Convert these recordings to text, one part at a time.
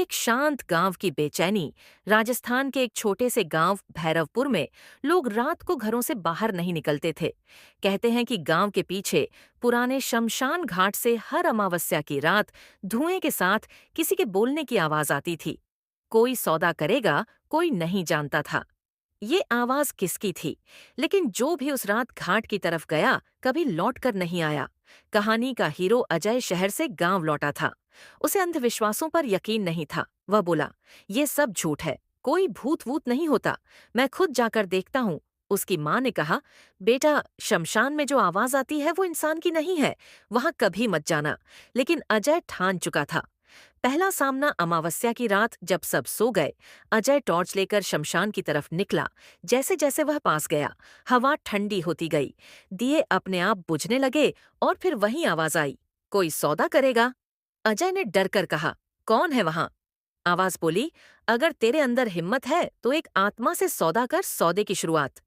एक शांत गांव की बेचैनी। राजस्थान के एक छोटे से गांव भैरवपुर में लोग रात को घरों से बाहर नहीं निकलते थे। कहते हैं कि गांव के पीछे पुराने शमशान घाट से हर अमावस्या की रात धुएं के साथ किसी के बोलने की आवाज आती थी। कोई सौदा करेगा, कोई नहीं जानता था ये आवाज किसकी थी, लेकिन जो भी उस रात घाट की तरफ गया कभी लौट कर नहीं आया। कहानी का हीरो अजय शहर से गांव लौटा था। उसे अंधविश्वासों पर यकीन नहीं था। वह बोला, ये सब झूठ है, कोई भूत वूत नहीं होता, मैं खुद जाकर देखता हूँ। उसकी माँ ने कहा, बेटा, शमशान में जो आवाज आती है वो इंसान की नहीं है, वहां कभी मत जाना। लेकिन अजय ठान चुका था। पहला सामना अमावस्या की रात जब सब सो गए, अजय टॉर्च लेकर शमशान की तरफ निकला। जैसे जैसे वह पास गया, हवा ठंडी होती गई, दिए अपने आप बुझने लगे और फिर वही आवाज आई, कोई सौदा करेगा? अजय ने डर कर कहा, कौन है वहां? आवाज बोली, अगर तेरे अंदर हिम्मत है तो एक आत्मा से सौदा कर सौदे की शुरुआत।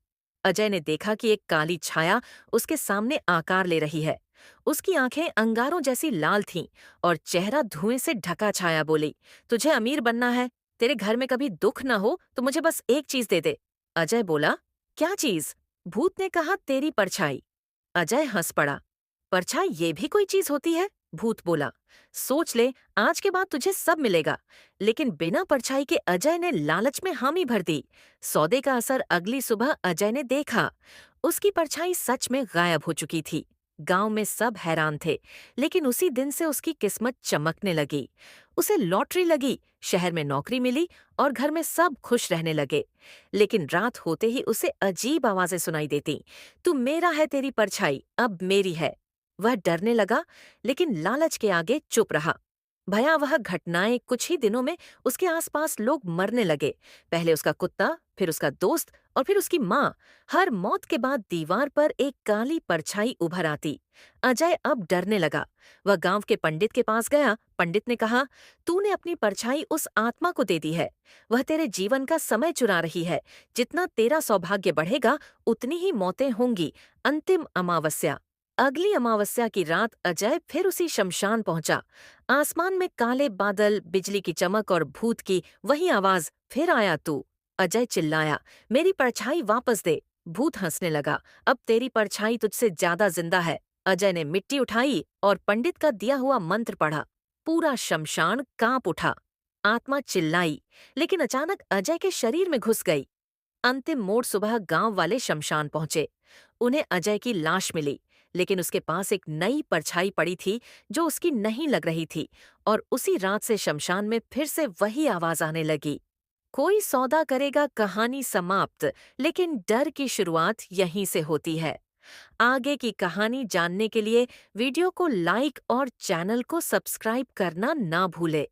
अजय ने देखा कि एक काली छाया उसके सामने आकार ले रही है। उसकी आंखें अंगारों जैसी लाल थीं और चेहरा धुएं से ढका छाया बोली, तुझे अमीर बनना है? तेरे घर में कभी दुख न हो तो मुझे बस एक चीज दे दे। अजय बोला, क्या चीज? भूत ने कहा, तेरी परछाई। अजय हंस पड़ा। परछाई ये भी कोई चीज होती है? भूत बोला, सोच ले, आज के बाद तुझे सब मिलेगा। लेकिन बिना परछाई के अजय ने लालच में हामी भर दी। सौदे का असर अगली सुबह अजय ने देखा। उसकी परछाई सच में गायब हो चुकी थी। गांव में सब हैरान थे, लेकिन उसी दिन से उसकी किस्मत चमकने लगी। उसे लॉटरी लगी, शहर में नौकरी मिली और घर में सब खुश रहने लगे। लेकिन रात होते ही उसे अजीब आवाजें सुनाई देती, तू मेरा है, तेरी परछाई अब मेरी है। वह डरने लगा, लेकिन लालच के आगे चुप रहा। भयावह घटनाएं, कुछ ही दिनों में उसके आसपास लोग मरने लगे। पहले उसका कुत्ता, फिर उसका दोस्त और फिर उसकी माँ। हर मौत के बाद दीवार पर एक काली परछाई उभर आती। अजय अब डरने लगा। वह गांव के पंडित के पास गया। पंडित ने कहा, तूने अपनी परछाई उस आत्मा को दे दी है। वह तेरे जीवन का समय चुरा रही है। जितना तेरा सौभाग्य बढ़ेगा उतनी ही मौतें होंगी। अंतिम अमावस्या। अगली अमावस्या की रात अजय फिर उसी शमशान पहुंचा। आसमान में काले बादल, बिजली की चमक और भूत की वही आवाज, फिर आया तू। अजय चिल्लाया, मेरी परछाई वापस दे। भूत हंसने लगा, अब तेरी परछाई तुझसे ज्यादा जिंदा है। अजय ने मिट्टी उठाई और पंडित का दिया हुआ मंत्र पढ़ा। पूरा शमशान कांप उठा। आत्मा चिल्लाई, लेकिन अचानक अजय के शरीर में घुस गई। अंतिम मोड़ सुबह गांव वाले शमशान पहुंचे। उन्हें अजय की लाश मिली, लेकिन उसके पास एक नई परछाई पड़ी थी जो उसकी नहीं लग रही थी। और उसी रात से शमशान में फिर से वही आवाज आने लगी, कोई सौदा करेगा। कहानी समाप्त, लेकिन डर की शुरुआत यहीं से होती है। आगे की कहानी जानने के लिए वीडियो को लाइक और चैनल को सब्सक्राइब करना ना भूले।